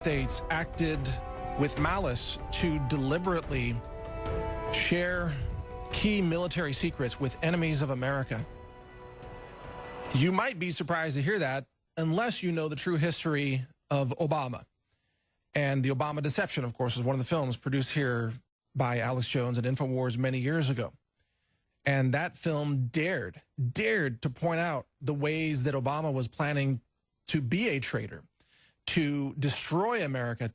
States acted with malice to deliberately share key military secrets with enemies of America. You might be surprised to hear that unless you know the true history of Obama. And The Obama Deception, of course, is one of the films produced here by Alex Jones and InfoWars many years ago. And that film dared to point out the ways that Obama was planning to be a traitor, to destroy America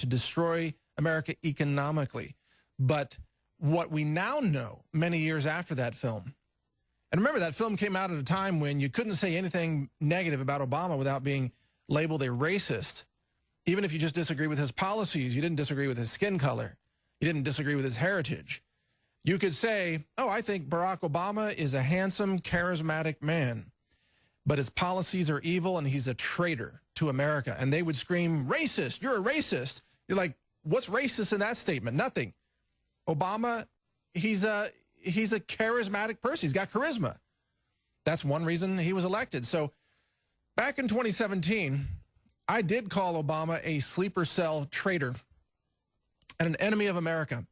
economically. But what we now know many years after that film, and remember that film came out at a time when you couldn't say anything negative about Obama without being labeled a racist. Even if you just disagree with his policies, you didn't disagree with his skin color, you didn't disagree with his heritage. You could say, oh, I think Barack Obama is a handsome, charismatic man, but his policies are evil and he's a traitor to America. And they would scream, racist, you're a racist. You're like, what's racist in that statement? Nothing. Obama, he's a charismatic person. He's got charisma. That's one reason he was elected. So back in 2017, I did call Obama a sleeper cell traitor and an enemy of America.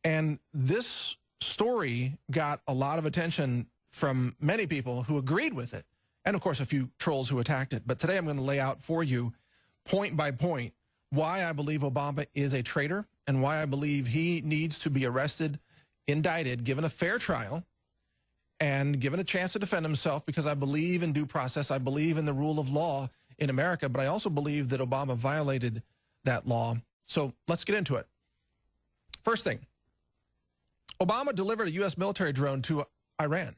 And this story got a lot of attention from many people who agreed with it. And, of course, a few trolls who attacked it. But today I'm going to lay out for you, point by point, why I believe Obama is a traitor and why I believe he needs to be arrested, indicted, given a fair trial, and given a chance to defend himself, because I believe in due process. I believe in the rule of law in America, but I also believe that Obama violated that law. So let's get into it. First thing, Obama delivered a U.S. military drone to Iran.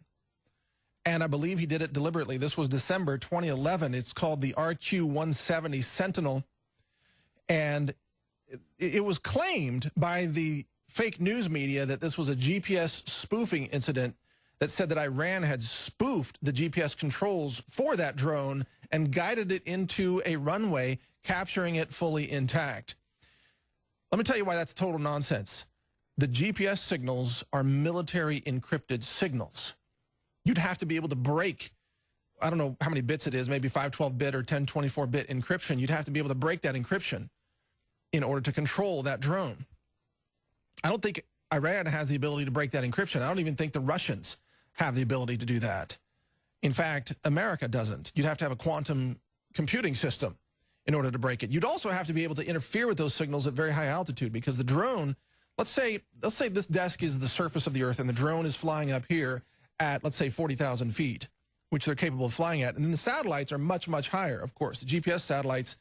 And I believe he did it deliberately. This was December 2011. It's called the RQ-170 Sentinel. And it was claimed by the fake news media that this was a GPS spoofing incident that said that Iran had spoofed the GPS controls for that drone and guided it into a runway, capturing it fully intact. Let me tell you why that's total nonsense. The GPS signals are military encrypted signals. You'd have to be able to break, I don't know how many bits it is, maybe 512-bit or 1024-bit encryption. You'd have to be able to break that encryption in order to control that drone. I don't think Iran has the ability to break that encryption. I don't even think the Russians have the ability to do that. In fact, America doesn't. You'd have to have a quantum computing system in order to break it. You'd also have to be able to interfere with those signals at very high altitude, because the drone, let's say this desk is the surface of the Earth and the drone is flying up here at, let's say, 40,000 feet, which they're capable of flying at. And then the satellites are much, much higher, of course. The GPS satellites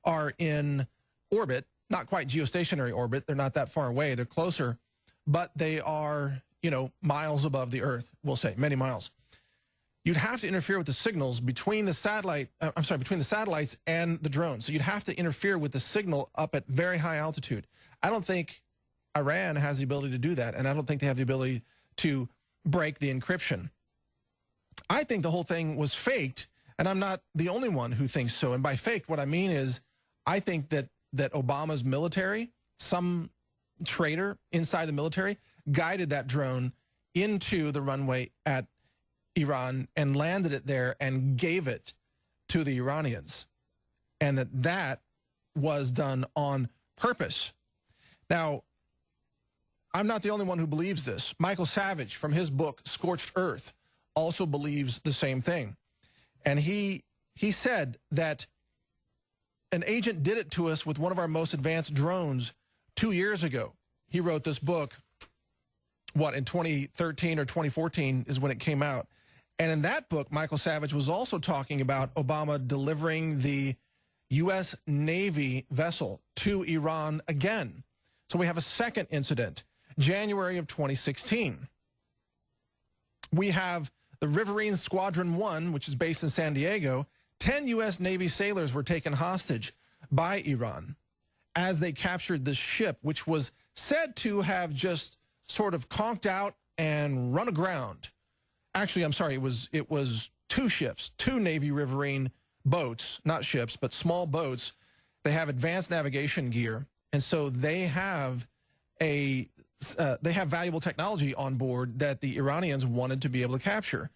are in orbit, not quite geostationary orbit. They're not that far away. They're closer, but they are, miles above the Earth, we'll say, many miles. You'd have to interfere with the signals between the between the satellites and the drone. So you'd have to interfere with the signal up at very high altitude. I don't think Iran has the ability to do that, and I don't think they have the ability to break the encryption. I think the whole thing was faked, and I'm not the only one who thinks so. And by faked, what I mean is I think that Obama's military, some traitor inside the military, guided that drone into the runway at Iran and landed it there and gave it to the Iranians, and that was done on purpose. Now, I'm not the only one who believes this. Michael Savage, from his book, Scorched Earth, also believes the same thing. And he said that an agent did it to us with one of our most advanced drones 2 years ago. He wrote this book, in 2013 or 2014 is when it came out. And in that book, Michael Savage was also talking about Obama delivering the U.S. Navy vessel to Iran again. So we have a second incident. January of 2016. We have the Riverine Squadron 1, which is based in San Diego. 10 U.S. Navy sailors were taken hostage by Iran as they captured this ship, which was said to have just sort of conked out and run aground. Actually, I'm sorry, it was two ships, two Navy Riverine boats, not ships, but small boats. They have advanced navigation gear, and so they have valuable technology on board that the Iranians wanted to be able to capture.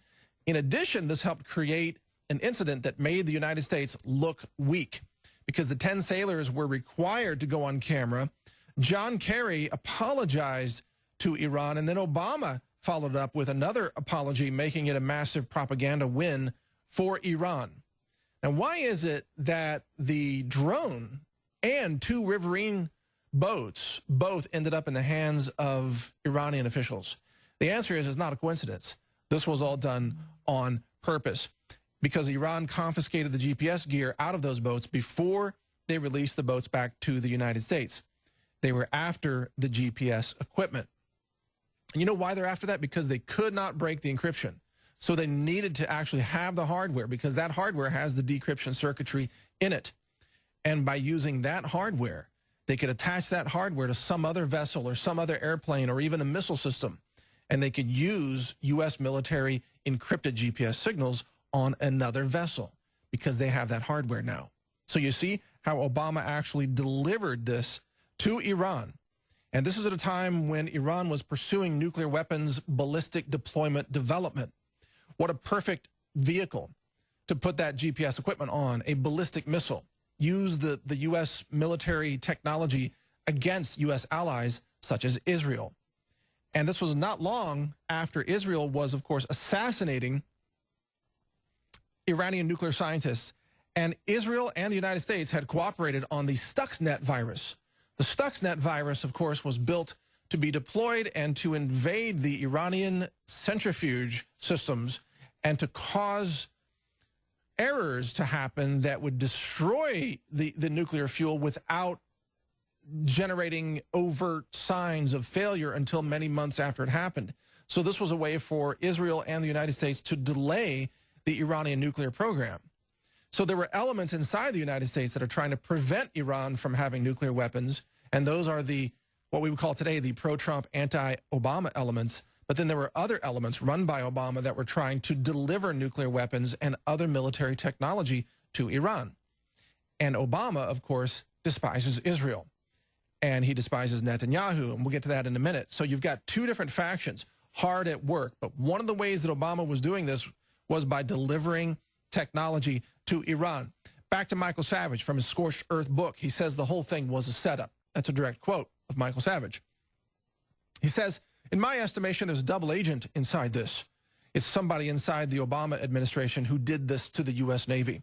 In addition, this helped create an incident that made the United States look weak, because the 10 sailors were required to go on camera. John Kerry apologized to Iran, and then Obama followed up with another apology, making it a massive propaganda win for Iran. And why is it that the drone and 2 riverine boats both ended up in the hands of Iranian officials? The answer is it's not a coincidence. This was all done on purpose because Iran confiscated the GPS gear out of those boats before they released the boats back to the United States. They were after the GPS equipment. And you know why they're after that? Because they could not break the encryption. So they needed to actually have the hardware because that hardware has the decryption circuitry in it. And by using that hardware, they could attach that hardware to some other vessel or some other airplane or even a missile system. And they could use U.S. military encrypted GPS signals on another vessel because they have that hardware now. So you see how Obama actually delivered this to Iran. And this is at a time when Iran was pursuing nuclear weapons ballistic deployment development. What a perfect vehicle to put that GPS equipment on, a ballistic missile. Use the U.S. military technology against U.S. allies such as Israel. And this was not long after Israel was, of course, assassinating Iranian nuclear scientists. And Israel and the United States had cooperated on the Stuxnet virus. The Stuxnet virus, of course, was built to be deployed and to invade the Iranian centrifuge systems and to cause errors to happen that would destroy the nuclear fuel without generating overt signs of failure until many months after it happened. So this was a way for Israel and the United States to delay the Iranian nuclear program. So there were elements inside the United States that are trying to prevent Iran from having nuclear weapons, and those are what we would call today the pro-Trump, anti-Obama elements. But then there were other elements run by Obama that were trying to deliver nuclear weapons and other military technology to Iran. And Obama, of course, despises Israel. And he despises Netanyahu, and we'll get to that in a minute. So you've got 2 different factions hard at work. But one of the ways that Obama was doing this was by delivering technology to Iran. Back to Michael Savage from his Scorched Earth book. He says the whole thing was a setup. That's a direct quote of Michael Savage. He says, in my estimation, there's a double agent inside this. It's somebody inside the Obama administration who did this to the U.S. Navy.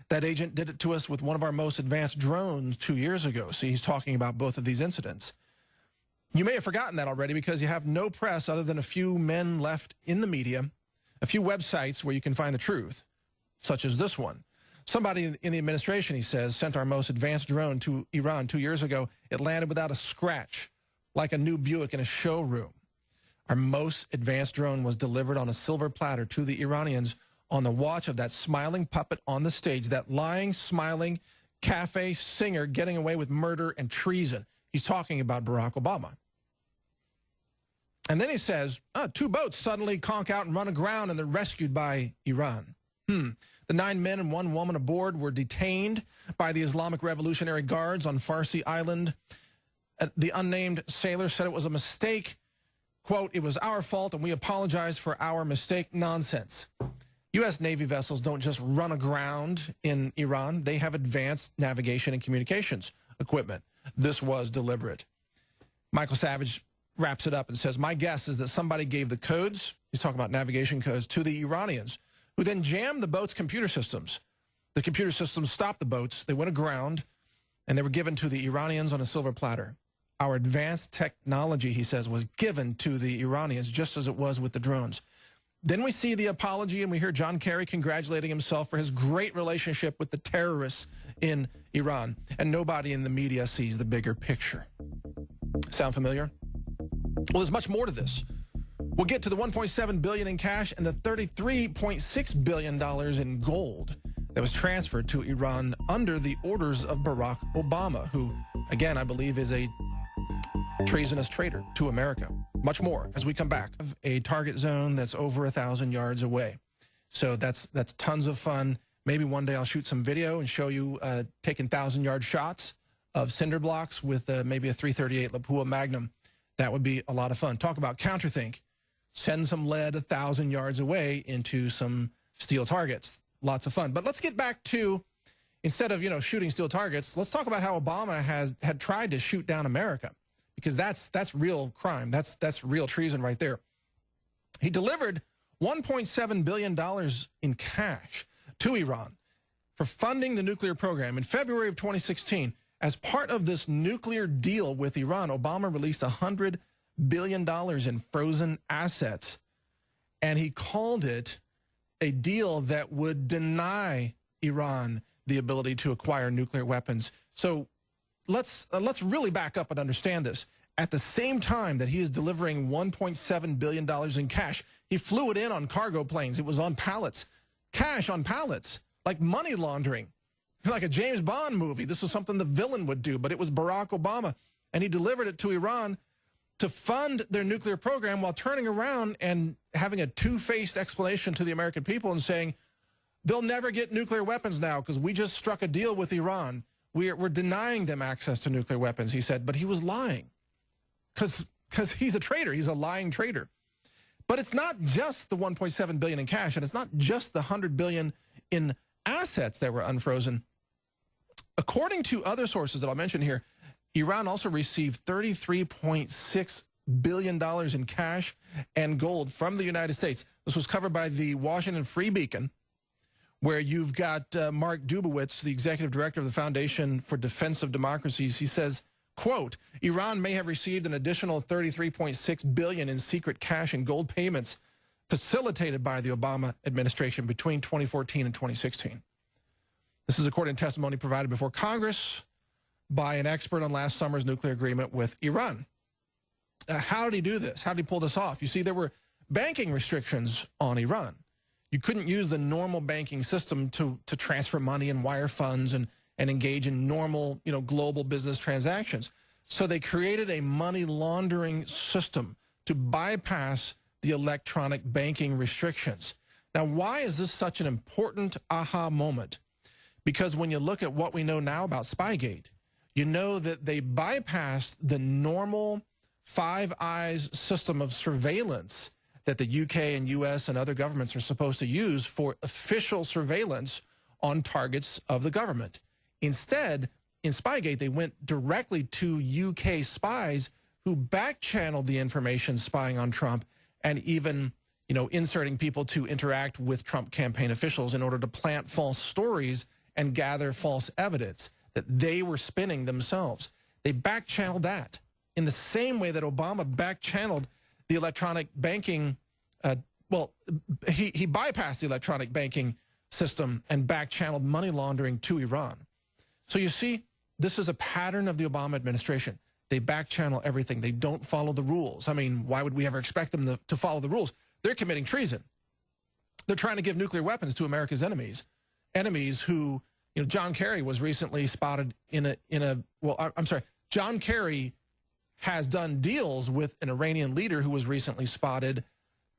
That agent did it to us with one of our most advanced drones 2 years ago. See, he's talking about both of these incidents. You may have forgotten that already because you have no press other than a few men left in the media, a few websites where you can find the truth, such as this one. Somebody in the administration, he says, sent our most advanced drone to Iran 2 years ago. It landed without a scratch, like a new Buick in a showroom. Our most advanced drone was delivered on a silver platter to the Iranians on the watch of that smiling puppet on the stage, that lying, smiling cafe singer getting away with murder and treason. He's talking about Barack Obama. And then he says, 2 boats suddenly conk out and run aground and they're rescued by Iran. The 9 men and 1 woman aboard were detained by the Islamic Revolutionary Guards on Farsi Island. The unnamed sailor said it was a mistake. Quote, it was our fault and we apologize for our mistake. Nonsense. U.S. Navy vessels don't just run aground in Iran. They have advanced navigation and communications equipment. This was deliberate. Michael Savage wraps it up and says, my guess is that somebody gave the codes, he's talking about navigation codes, to the Iranians, who then jammed the boat's computer systems. The computer systems stopped the boats. They went aground, and they were given to the Iranians on a silver platter. Our advanced technology, he says, was given to the Iranians, just as it was with the drones. Then we see the apology, and we hear John Kerry congratulating himself for his great relationship with the terrorists in Iran. And nobody in the media sees the bigger picture. Sound familiar? Well, there's much more to this. We'll get to the $1.7 billion in cash and the $33.6 billion in gold that was transferred to Iran under the orders of Barack Obama, who, again, I believe is a treasonous traitor to America. Much more as we come back. A target zone that's over 1,000 yards away. So that's tons of fun. Maybe one day I'll shoot some video and show you taking 1,000-yard shots of cinder blocks with maybe a .338 Lapua Magnum. That would be a lot of fun. Talk about counterthink. Send some lead 1,000 yards away into some steel targets. Lots of fun. But let's get back to instead of, shooting steel targets, let's talk about how Obama had tried to shoot down America, because that's real crime. That's real treason right there. He delivered $1.7 billion in cash to Iran for funding the nuclear program. In February of 2016, as part of this nuclear deal with Iran, Obama released $100 billion in frozen assets, and he called it a deal that would deny Iran the ability to acquire nuclear weapons. So let's really back up and understand this. At the same time that he is delivering $1.7 billion in cash, he flew it in on cargo planes. It was on pallets, cash on pallets, like money laundering, like a James Bond movie. This was something the villain would do, but it was Barack Obama, and he delivered it to Iran to fund their nuclear program while turning around and having a two-faced explanation to the American people and saying, they'll never get nuclear weapons now because we just struck a deal with Iran. We're denying them access to nuclear weapons, he said, but he was lying because he's a traitor. He's a lying traitor. But it's not just the $1.7 billion in cash, and it's not just the $100 billion in assets that were unfrozen. According to other sources that I'll mention here, Iran also received $33.6 billion in cash and gold from the United States. This was covered by the Washington Free Beacon, where you've got Mark Dubowitz, the executive director of the Foundation for Defense of Democracies. He says, quote, Iran may have received an additional $33.6 billion in secret cash and gold payments facilitated by the Obama administration between 2014 and 2016. This is according to testimony provided before Congress by an expert on last summer's nuclear agreement with Iran. How did he do this? How did he pull this off? You see, there were banking restrictions on Iran. You couldn't use the normal banking system to transfer money and wire funds and engage in normal, global business transactions. So they created a money laundering system to bypass the electronic banking restrictions. Now, why is this such an important aha moment? Because when you look at what we know now about Spygate, you know that they bypassed the normal Five Eyes system of surveillance that the UK and US and other governments are supposed to use for official surveillance on targets of the government. Instead, in Spygate, they went directly to UK spies who back-channeled the information spying on Trump and even, inserting people to interact with Trump campaign officials in order to plant false stories and gather false evidence that they were spinning themselves. They back-channeled that in the same way that Obama back-channeled the electronic banking, he bypassed the electronic banking system and back-channeled money laundering to Iran. So you see, this is a pattern of the Obama administration. They back-channel everything. They don't follow the rules. I mean, why would we ever expect them to follow the rules? They're committing treason. They're trying to give nuclear weapons to America's enemies who, John Kerry was recently spotted John Kerry has done deals with an Iranian leader who was recently spotted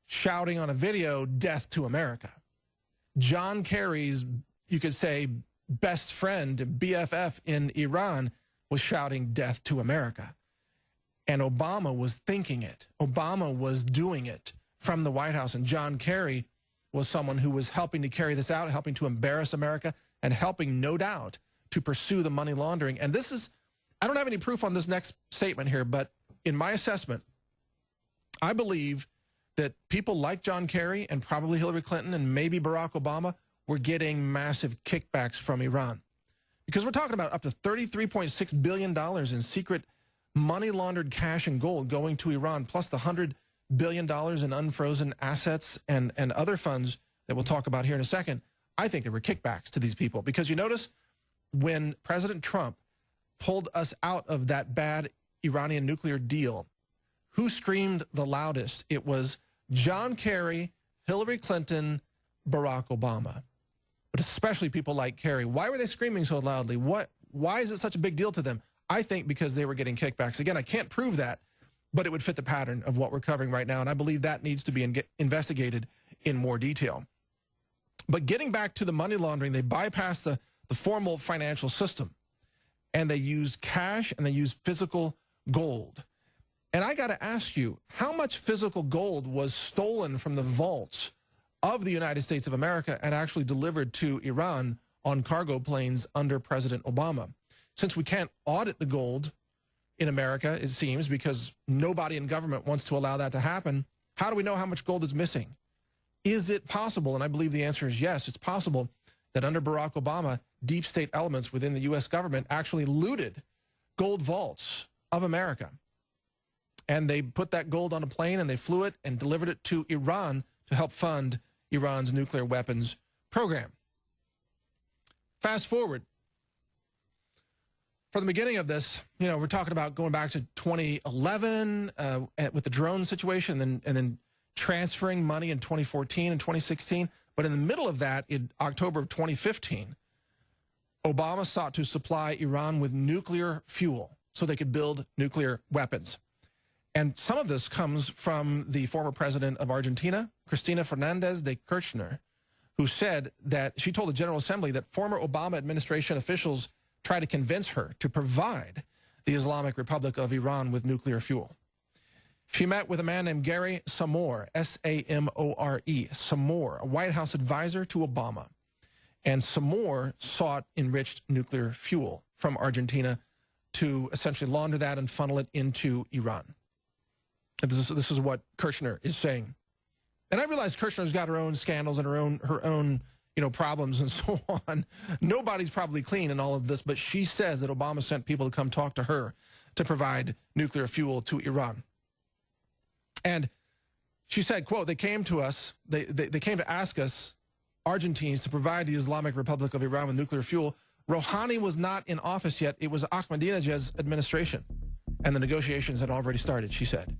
shouting on a video, "Death to America." John Kerry's, you could say, best friend, BFF in Iran, was shouting "Death to America." And Obama was thinking it. Obama was doing it from the White House. And John Kerry was someone who was helping to carry this out, helping to embarrass America, and helping, no doubt, to pursue the money laundering. And this is, I don't have any proof on this next statement here, but in my assessment, I believe that people like John Kerry and probably Hillary Clinton and maybe Barack Obama were getting massive kickbacks from Iran. Because we're talking about up to $33.6 billion in secret money laundered cash and gold going to Iran, plus the $100 billion in unfrozen assets and other funds that we'll talk about here in a second. I think there were kickbacks to these people. Because you notice when President Trump pulled us out of that bad Iranian nuclear deal, who screamed the loudest? It was John Kerry, Hillary Clinton, Barack Obama. But especially people like Kerry. Why were they screaming so loudly? Why is it such a big deal to them? I think because they were getting kickbacks. Again, I can't prove that, but it would fit the pattern of what we're covering right now, and I believe that needs to be investigated in more detail. But getting back to the money laundering, they bypassed the formal financial system, and they used cash and they used physical gold. And I got to ask you, how much physical gold was stolen from the vaults of the United States of America and actually delivered to Iran on cargo planes under President Obama. Since we can't audit the gold in America, it seems, because nobody in government wants to allow that to happen, how do we know how much gold is missing? Is it possible, and I believe the answer is yes, it's possible that under Barack Obama, deep state elements within the U.S. government actually looted gold vaults of America. And they put that gold on a plane and they flew it and delivered it to Iran to help fund Iran's nuclear weapons program. Fast forward. From the beginning of this, you know, we're talking about going back to 2011 with the drone situation and then transferring money in 2014 and 2016. But in the middle of that, in October of 2015, Obama sought to supply Iran with nuclear fuel so they could build nuclear weapons. And some of this comes from the former president of Argentina, Cristina Fernandez de Kirchner, who said that she told the General Assembly that former Obama administration officials tried to convince her to provide the Islamic Republic of Iran with nuclear fuel. She met with a man named Gary Samore, S-A-M-O-R-E, Samore, a White House advisor to Obama. And Samore sought enriched nuclear fuel from Argentina to essentially launder that and funnel it into Iran. And this is what Kirchner is saying. And I realize Kirchner's got her own scandals and her own problems and so on. Nobody's probably clean in all of this, but she says that Obama sent people to come talk to her to provide nuclear fuel to Iran. And she said, quote, they came to us, they came to ask us, Argentines, to provide the Islamic Republic of Iran with nuclear fuel. Rouhani was not in office yet. It was Ahmadinejad's administration. And the negotiations had already started, she said.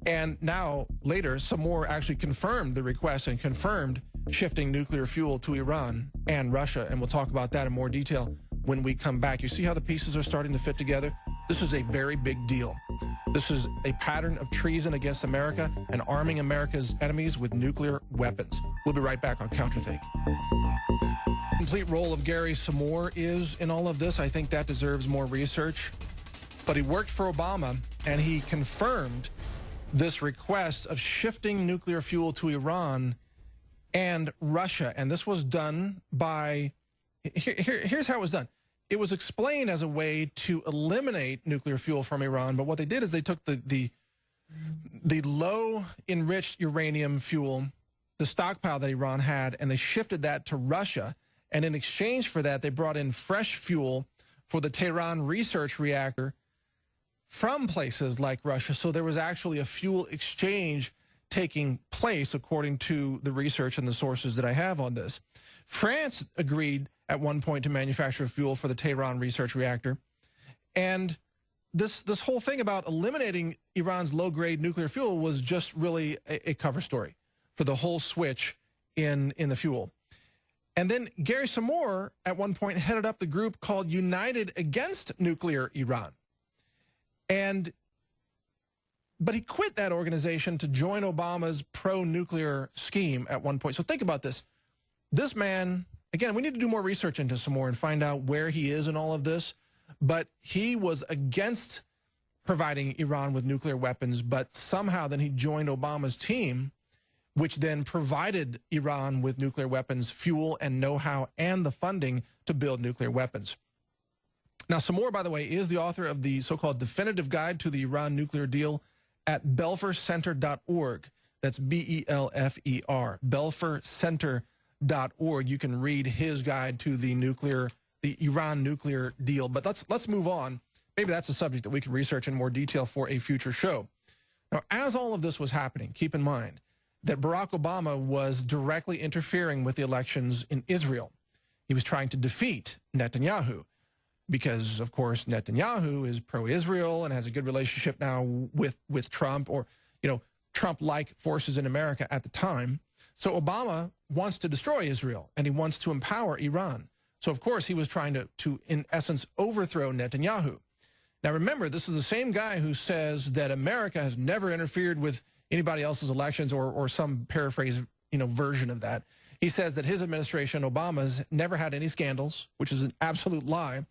And now, later, Samore actually confirmed the request and confirmed shifting nuclear fuel to Iran and Russia. And we'll talk about that in more detail when we come back. You see how the pieces are starting to fit together? This is a very big deal. This is a pattern of treason against America and arming America's enemies with nuclear weapons. We'll be right back on Counterthink. Complete role of Gary Samore is in all of this. I think that deserves more research. But he worked for Obama, and he confirmed this request of shifting nuclear fuel to Iran and Russia. And this was done by, here's how it was done. It was explained as a way to eliminate nuclear fuel from Iran, but what they did is they took the low enriched uranium fuel, the stockpile that Iran had, and they shifted that to Russia. And in exchange for that, they brought in fresh fuel for the Tehran research reactor from places like Russia. So there was actually a fuel exchange taking place, according to the research and the sources that I have on this. France agreed at one point to manufacture fuel for the Tehran research reactor. And this whole thing about eliminating Iran's low-grade nuclear fuel was just really a cover story for the whole switch in the fuel. And then Gary Samore at one point headed up the group called United Against Nuclear Iran. But he quit that organization to join Obama's pro-nuclear scheme at one point. So think about this. This man, again, we need to do more research into Samore and find out where he is in all of this. But he was against providing Iran with nuclear weapons, but somehow then he joined Obama's team, which then provided Iran with nuclear weapons, fuel and know-how, and the funding to build nuclear weapons. Now, Samore, by the way, is the author of the so-called Definitive Guide to the Iran Nuclear Deal at belfercenter.org. That's B-E-L-F-E-R, belfercenter.org. You can read his guide to the Iran nuclear deal. But let's move on. Maybe that's a subject that we can research in more detail for a future show. Now, as all of this was happening, keep in mind that Barack Obama was directly interfering with the elections in Israel. He was trying to defeat Netanyahu because, of course, Netanyahu is pro-Israel and has a good relationship now with Trump, or, Trump-like forces in America at the time. So Obama wants to destroy Israel, and he wants to empower Iran. So, of course, he was trying to in essence, overthrow Netanyahu. Now, remember, this is the same guy who says that America has never interfered with anybody else's elections, or some paraphrase, version of that. He says that his administration, Obama's, never had any scandals, which is an absolute lie.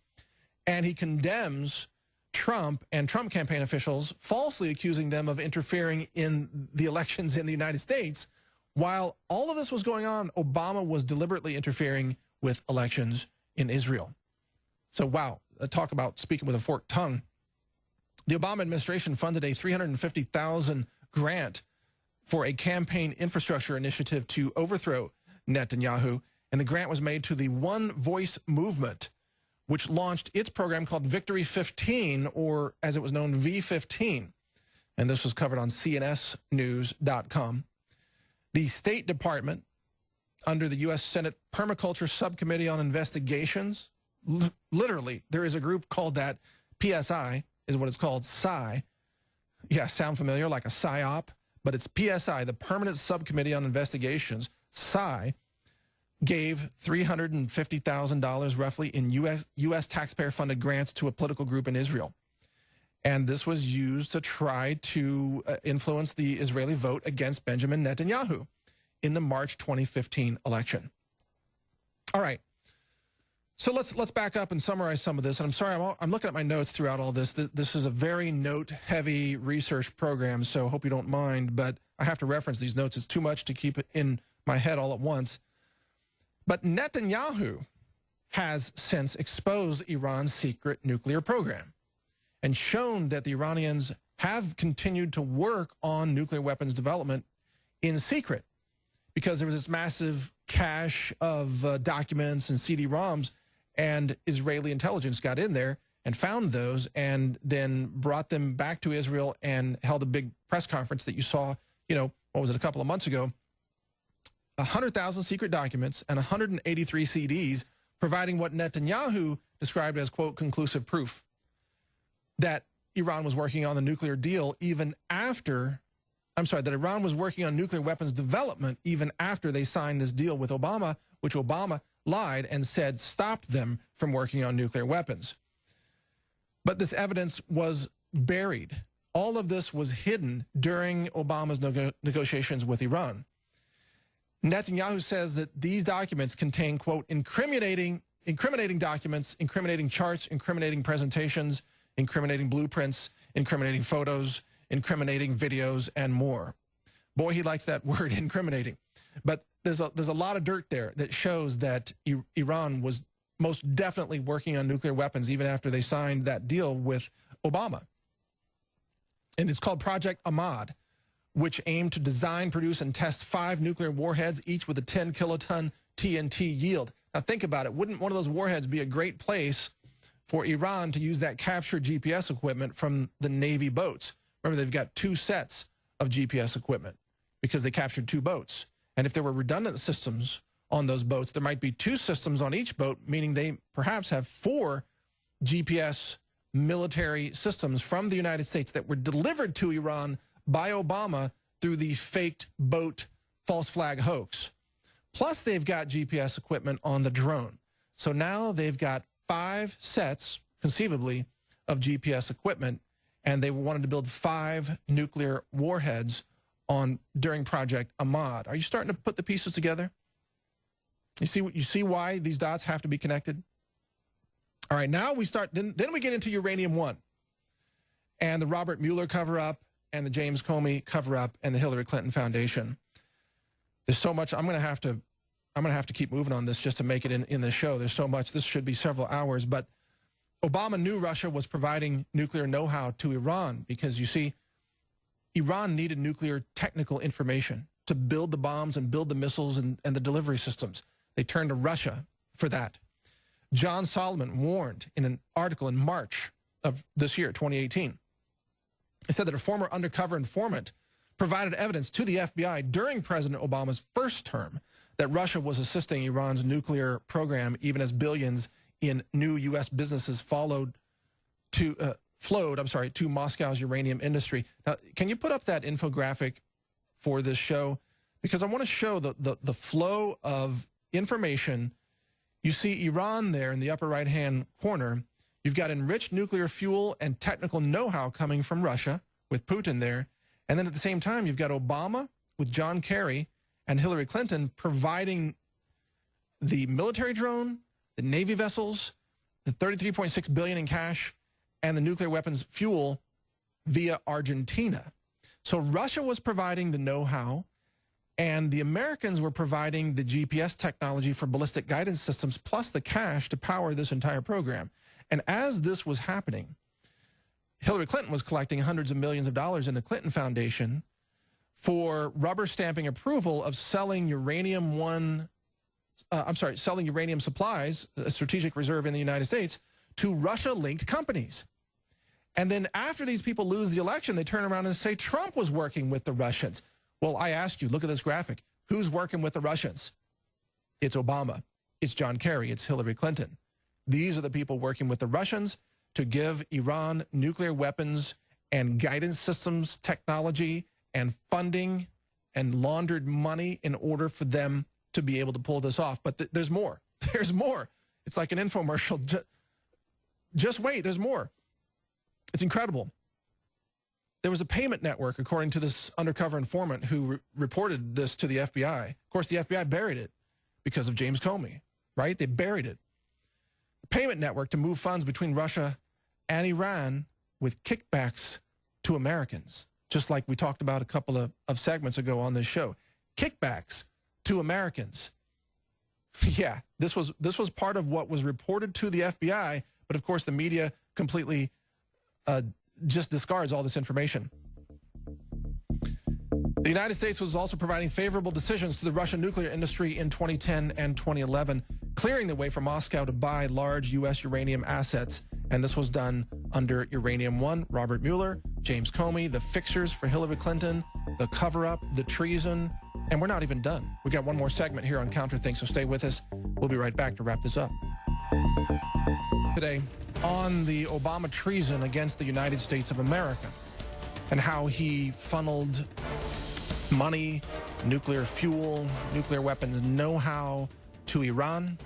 And he condemns Trump and Trump campaign officials, falsely accusing them of interfering in the elections in the United States. While all of this was going on, Obama was deliberately interfering with elections in Israel. So, wow, talk about speaking with a forked tongue. The Obama administration funded a $350,000 grant for a campaign infrastructure initiative to overthrow Netanyahu, and the grant was made to the One Voice movement, which launched its program called Victory 15, or as it was known, V15. And this was covered on cnsnews.com. The State Department, under the U.S. Senate Permaculture Subcommittee on Investigations, literally, there is a group called that, PSI is what it's called, PSI. Yeah, sound familiar, like a PSYOP, but it's PSI, the Permanent Subcommittee on Investigations, PSI, gave $350,000 roughly in U.S. taxpayer-funded grants to a political group in Israel. And this was used to try to influence the Israeli vote against Benjamin Netanyahu in the March 2015 election. All right. So let's back up and summarize some of this. And I'm sorry, I'm looking at my notes throughout all this. This is a very note-heavy research program, so I hope you don't mind, but I have to reference these notes. It's too much to keep it in my head all at once. But Netanyahu has since exposed Iran's secret nuclear program and shown that the Iranians have continued to work on nuclear weapons development in secret, because there was this massive cache of documents and CD-ROMs, and Israeli intelligence got in there and found those and then brought them back to Israel and held a big press conference that you saw, you know, what was it, a couple of months ago? 100,000 secret documents and 183 CDs, providing what Netanyahu described as, quote, conclusive proof that Iran was working on the nuclear deal even after, that Iran was working on nuclear weapons development even after they signed this deal with Obama, which Obama lied and said stopped them from working on nuclear weapons. But this evidence was buried. All of this was hidden during Obama's negotiations with Iran. Netanyahu says that these documents contain, quote, incriminating documents, incriminating charts, incriminating presentations, incriminating blueprints, incriminating photos, incriminating videos, and more. Boy, he likes that word, incriminating. But there's a lot of dirt there that shows that Iran was most definitely working on nuclear weapons even after they signed that deal with Obama. And it's called Project Ahmad, which aimed to design, produce, and test 5 nuclear warheads, each with a 10-kiloton TNT yield. Now think about it. Wouldn't one of those warheads be a great place for Iran to use that captured GPS equipment from the Navy boats? Remember, they've got 2 sets of GPS equipment because they captured 2 boats. And if there were redundant systems on those boats, there might be 2 systems on each boat, meaning they perhaps have 4 GPS military systems from the United States that were delivered to Iran by Obama through the faked boat false flag hoax. Plus, they've got GPS equipment on the drone. So now they've got 5 sets, conceivably, of GPS equipment, and they wanted to build 5 nuclear warheads during Project Ahmad. Are you starting to put the pieces together? You see why these dots have to be connected? All right, now we start, then we get into Uranium-1 and the Robert Mueller cover-up and the James Comey cover-up and the Hillary Clinton Foundation. There's so much. I'm gonna have to keep moving on this just to make it in the show. There's so much. This should be several hours. But Obama knew Russia was providing nuclear know-how to Iran because, you see, Iran needed nuclear technical information to build the bombs and build the missiles and the delivery systems. They turned to Russia for that. John Solomon warned in an article in March of this year, 2018. He said that a former undercover informant provided evidence to the FBI during President Obama's first term that Russia was assisting Iran's nuclear program, even as billions in new U.S. businesses flowed to Moscow's uranium industry. Now, can you put up that infographic for this show? Because I want to show the flow of information. You see Iran there in the upper right-hand corner. You've got enriched nuclear fuel and technical know-how coming from Russia with Putin there. And then at the same time, you've got Obama with John Kerry and Hillary Clinton providing the military drone, the Navy vessels, the $33.6 billion in cash, and the nuclear weapons fuel via Argentina. So Russia was providing the know-how, And the Americans were providing the GPS technology for ballistic guidance systems plus the cash to power this entire program. And as this was happening, Hillary Clinton was collecting hundreds of millions of dollars in the Clinton Foundation for rubber stamping approval of selling selling uranium supplies, a strategic reserve in the United States, to Russia-linked companies. And then after these people lose the election, they turn around and say Trump was working with the Russians. Well, I asked you, look at this graphic. Who's working with the Russians? It's Obama. It's John Kerry. It's Hillary Clinton. These are the people working with the Russians to give Iran nuclear weapons and guidance systems technology and funding and laundered money in order for them to be able to pull this off. But there's more. There's more. It's like an infomercial. Just wait. There's more. It's incredible. There was a payment network, according to this undercover informant who reported this to the FBI. Of course, the FBI buried it because of James Comey, right? They buried it. The payment network to move funds between Russia and Iran with kickbacks to Americans, just like we talked about a couple of segments ago on this show. Kickbacks to Americans. Yeah, this was part of what was reported to the FBI, but of course the media completely just discards all this information. The United States was also providing favorable decisions to the Russian nuclear industry in 2010 and 2011, clearing the way for Moscow to buy large U.S. uranium assets. And this was done under Uranium One, Robert Mueller, James Comey, the fixers for Hillary Clinton, the cover-up, the treason. And we're not even done. We got one more segment here on Counterthink, so stay with us. We'll be right back to wrap this up. Today, on the Obama treason against the United States of America and how he funneled money, nuclear fuel, nuclear weapons know-how to Iran.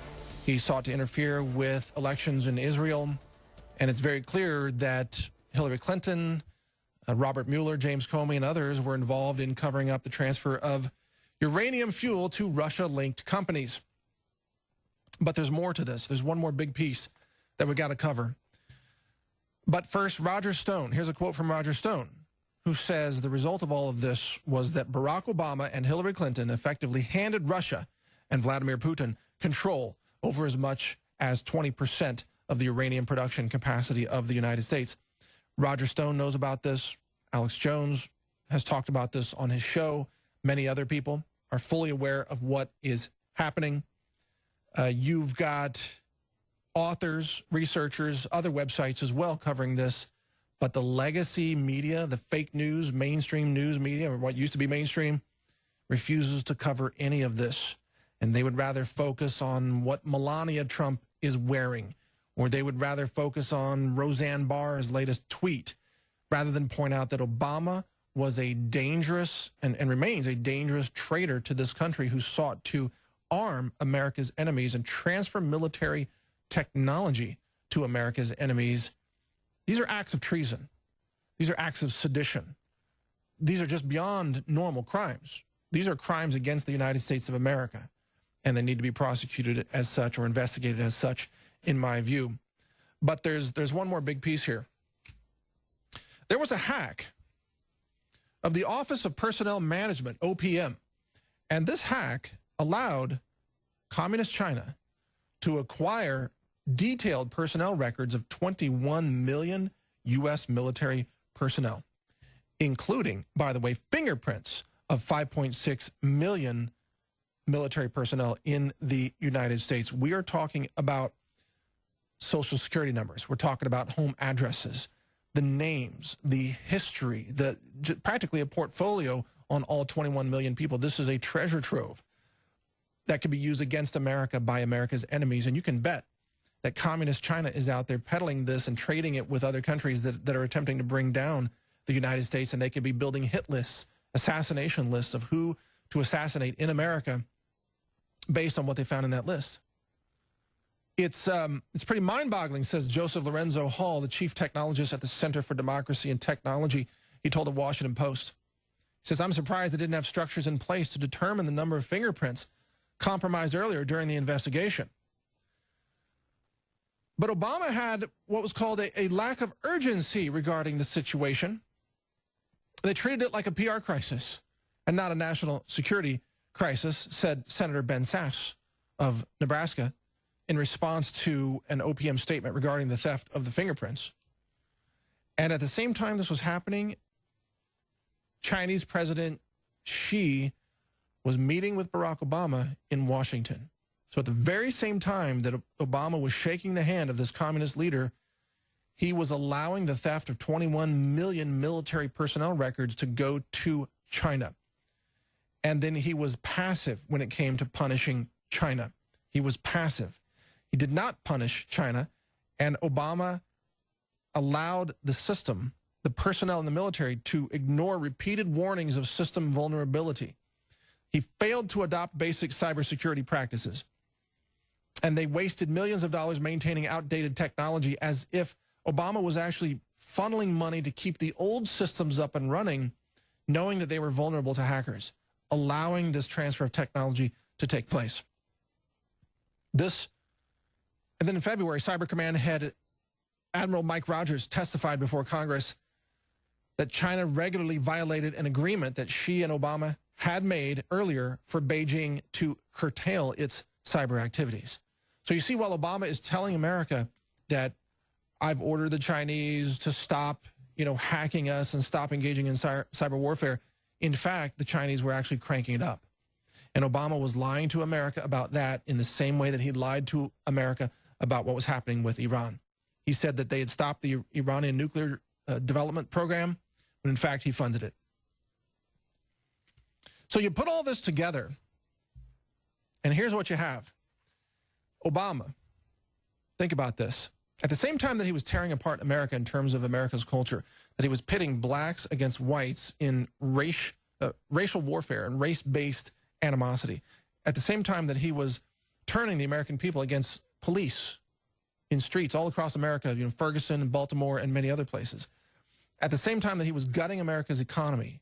He sought to interfere with elections in Israel. And it's very clear that Hillary Clinton, Robert Mueller, James Comey, and others were involved in covering up the transfer of uranium fuel to Russia-linked companies. But there's more to this. There's one more big piece that we got to cover. But first, Roger Stone. Here's a quote from Roger Stone, who says the result of all of this was that Barack Obama and Hillary Clinton effectively handed Russia and Vladimir Putin control over as much as 20% of the uranium production capacity of the United States. Roger Stone knows about this. Alex Jones has talked about this on his show. Many other people are fully aware of what is happening. You've got authors, researchers, other websites as well covering this. But the legacy media, the fake news, mainstream news media, or what used to be mainstream, refuses to cover any of this. And they would rather focus on what Melania Trump is wearing, or they would rather focus on Roseanne Barr's latest tweet, rather than point out that Obama was a dangerous and remains a dangerous traitor to this country who sought to arm America's enemies and transfer military technology to America's enemies. These are acts of treason. These are acts of sedition. These are just beyond normal crimes. These are crimes against the United States of America, and they need to be prosecuted as such or investigated as such, in my view. But there's one more big piece here. There was a hack of the Office of Personnel Management, OPM, and this hack allowed Communist China to acquire detailed personnel records of 21 million U.S. military personnel, including, by the way, fingerprints of 5.6 million military personnel in the United States. We are talking about social security numbers. We're talking about home addresses, the names, the history, practically a portfolio on all 21 million people. This is a treasure trove that could be used against America by America's enemies. And you can bet that Communist China is out there peddling this and trading it with other countries that are attempting to bring down the United States, and they could be building hit lists, assassination lists of who to assassinate in America based on what they found in that list. It's pretty mind-boggling, says Joseph Lorenzo Hall, the chief technologist at the Center for Democracy and Technology. He told the Washington Post. He says, I'm surprised they didn't have structures in place to determine the number of fingerprints compromised earlier during the investigation. But Obama had what was called a lack of urgency regarding the situation. They treated it like a PR crisis. and not a national security crisis, said Senator Ben Sasse of Nebraska in response to an OPM statement regarding the theft of the fingerprints. And at the same time this was happening, Chinese President Xi was meeting with Barack Obama in Washington. So at the very same time that Obama was shaking the hand of this communist leader, he was allowing the theft of 21 million military personnel records to go to China. And then he was passive when it came to punishing China. He was passive. He did not punish China, and Obama allowed the system, the personnel in the military, to ignore repeated warnings of system vulnerability. He failed to adopt basic cybersecurity practices. And they wasted millions of dollars maintaining outdated technology as if Obama was actually funneling money to keep the old systems up and running, knowing that they were vulnerable to hackers, allowing this transfer of technology to take place. And then in February, Cyber Command head Admiral Mike Rogers testified before Congress that China regularly violated an agreement that Xi and Obama had made earlier for Beijing to curtail its cyber activities. So you see, while Obama is telling America that I've ordered the Chinese to stop, hacking us and stop engaging in cyber warfare, in fact, the Chinese were actually cranking it up. And Obama was lying to America about that in the same way that he lied to America about what was happening with Iran. He said that they had stopped the Iranian nuclear development program, when in fact he funded it. So you put all this together, and here's what you have. Obama, think about this. At the same time that he was tearing apart America in terms of America's culture, that he was pitting blacks against whites in racial warfare and race-based animosity, at the same time that he was turning the American people against police in streets all across America, Ferguson and Baltimore and many other places, at the same time that he was gutting America's economy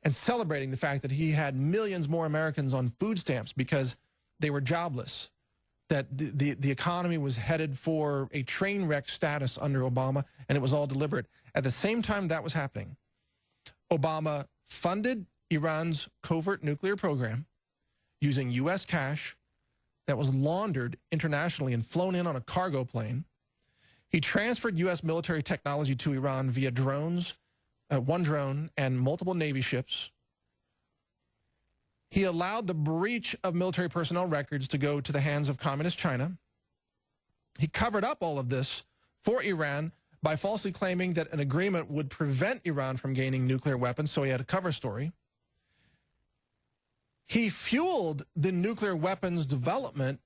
and celebrating the fact that he had millions more Americans on food stamps because they were jobless, that the economy was headed for a train wreck status under Obama, and it was all deliberate. At the same time that was happening, Obama funded Iran's covert nuclear program using U.S. cash that was laundered internationally and flown in on a cargo plane. He transferred U.S. military technology to Iran via drones, one drone, and multiple Navy ships. He allowed the breach of military personnel records to go to the hands of communist China. He covered up all of this for Iran by falsely claiming that an agreement would prevent Iran from gaining nuclear weapons, so he had a cover story. He fueled the nuclear weapons development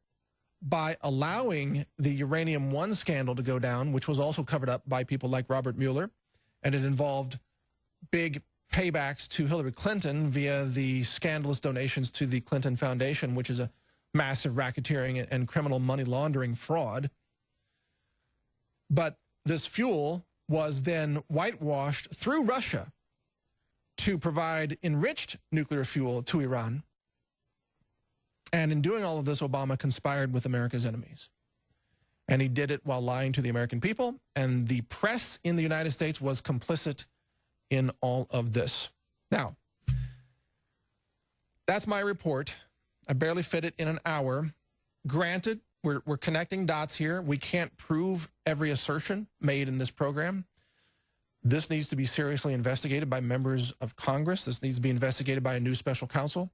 by allowing the Uranium-1 scandal to go down, which was also covered up by people like Robert Mueller, and it involved big paybacks to Hillary Clinton via the scandalous donations to the Clinton Foundation, which is a massive racketeering and criminal money laundering fraud. But this fuel was then whitewashed through Russia to provide enriched nuclear fuel to Iran. And in doing all of this, Obama conspired with America's enemies. And he did it while lying to the American people, and the press in the United States was complicit in all of this. Now, that's my report. I barely fit it in an hour. Granted, we're connecting dots here. We can't prove every assertion made in this program. This needs to be seriously investigated by members of Congress. This needs to be investigated by a new special counsel.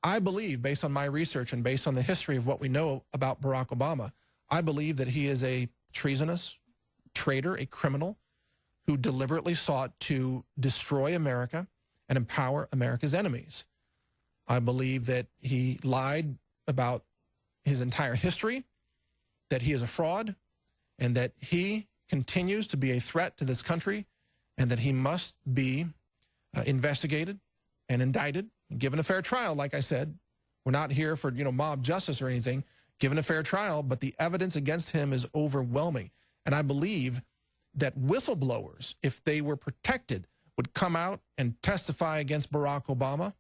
I believe, based on my research and based on the history of what we know about Barack Obama, I believe that he is a treasonous traitor, a criminal, who deliberately sought to destroy America and empower America's enemies. I believe that he lied about his entire history, that he is a fraud, and that he continues to be a threat to this country, and that he must be investigated and indicted and given a fair trial. Like I said, we're not here for mob justice or anything. Given a fair trial, but the evidence against him is overwhelming. And I believe that whistleblowers, if they were protected, would come out and testify against Barack Obama.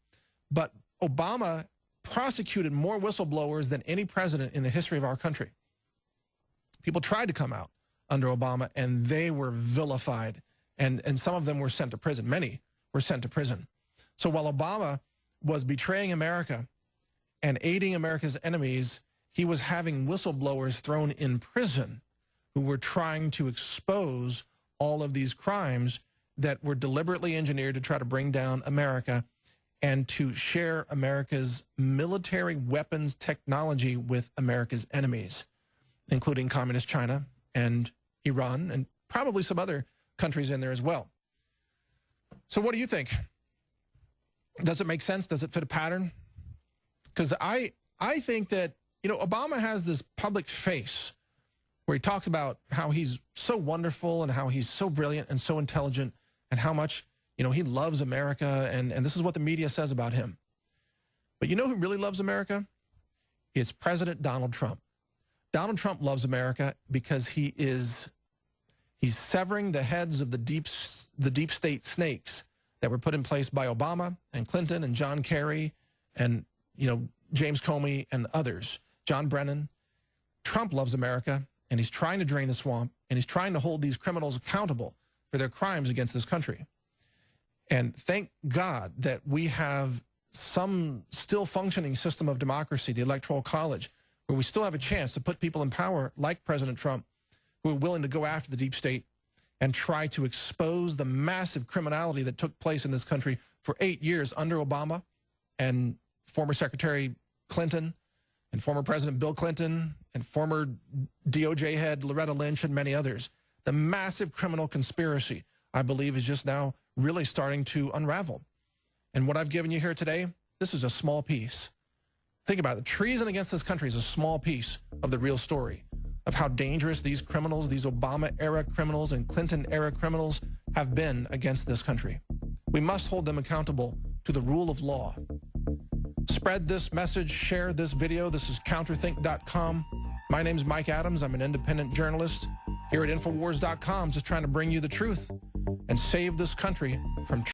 But Obama prosecuted more whistleblowers than any president in the history of our country. People tried to come out under Obama, and they were vilified. And some of them were sent to prison. Many were sent to prison. So while Obama was betraying America and aiding America's enemies, he was having whistleblowers thrown in prison who were trying to expose all of these crimes that were deliberately engineered to try to bring down America and to share America's military weapons technology with America's enemies, including communist China and Iran and probably some other countries in there as well. So what do you think? Does it make sense? Does it fit a pattern? Because I think that, you know, Obama has this public face where he talks about how he's so wonderful and how he's so brilliant and so intelligent and how much, you know, he loves America, and this is what the media says about him. But you know who really loves America? It's President Donald Trump. Donald Trump loves America because he's severing the heads of the deep state snakes that were put in place by Obama and Clinton and John Kerry and, you know, James Comey and others, John Brennan. Trump loves America, and he's trying to drain the swamp, and he's trying to hold these criminals accountable for their crimes against this country. And thank God that we have some still functioning system of democracy, the Electoral College, where we still have a chance to put people in power like President Trump who are willing to go after the deep state and try to expose the massive criminality that took place in this country for 8 years under Obama and former Secretary Clinton and former President Bill Clinton and former DOJ head Loretta Lynch and many others. The massive criminal conspiracy, I believe, is just now really starting to unravel. And what I've given you here today, this is a small piece. Think about it. The treason against this country is a small piece of the real story of how dangerous these criminals, these Obama-era criminals and Clinton-era criminals have been against this country. We must hold them accountable to the rule of law. Spread this message, share this video. This is counterthink.com. My name's Mike Adams. I'm an independent journalist here at Infowars.com, just trying to bring you the truth and save this country from